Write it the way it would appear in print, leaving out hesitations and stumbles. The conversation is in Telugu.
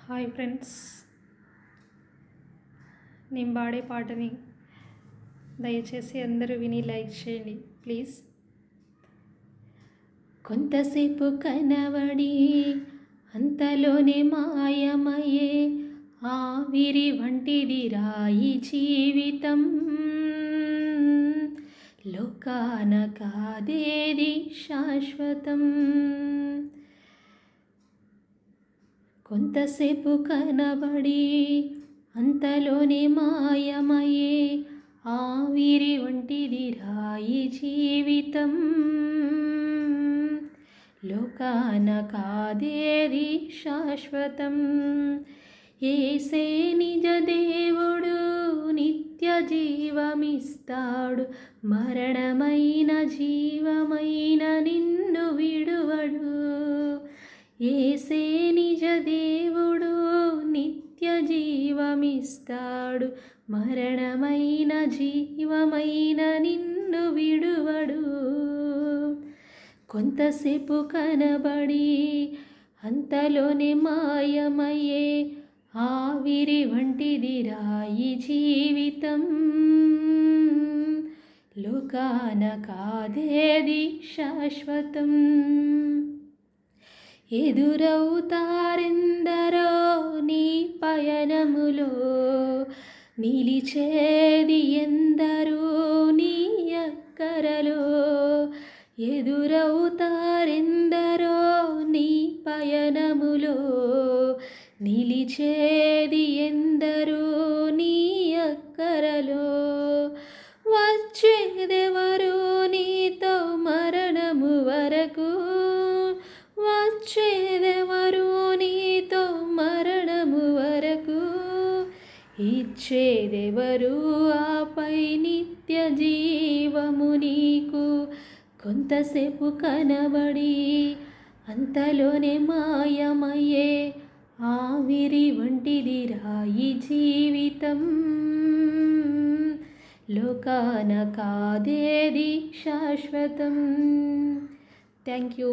హాయ్ ఫ్రెండ్స్, నేను పాడే పాటని దయచేసి అందరూ విని లైక్ చేయండి ప్లీజ్. కొంతసేపు కనబడి అంతలోనే మాయమయ్యే ఆవిరి వంటిది రాయి జీవితం. లోకాన కాదేది శాశ్వతం. కొంతసేపు కనబడి అంతలోనే మాయమయ్యే ఆవిరి వంటిది రాయి జీవితం. లోకాన కాదేది శాశ్వతం. యేసే నిజ దేవుడు, నిత్య జీవమిస్తాడు. మరణమైన జీవమైన నిన్ను విడువడు. యేసే నిజ దేవుడు, నిత్య జీవమిస్తాడు. మరణమైన జీవమైన నిన్ను విడువడు. కొంతసేపు కనబడి అంతలోనే మాయమయ్యే ఆవిరి వంటిది రాయి జీవితం. లోకాన కాదేది శాశ్వతం. ఎదురవుతారెందరో నీ పయనములో, నిలిచేది ఎందరో నీ అక్కరలో. ఎదురవుతారెందరో నీ పయనములో, నిలిచేది ఎందరో నీ అక్కరలో. వచ్చేదెవరు నీతో మరణము వరకు, వచ్చేదెవరు నీతో మరణము వరకు. ఇచ్చేదెవరు ఆపై నిత్య జీవము నీకు. కొంతసేపు కనబడి అంతలోనే మాయమయ్యే ఆవిరి వంటిది రాయి జీవితం. లోకాన కాదేది శాశ్వతం. Thank you.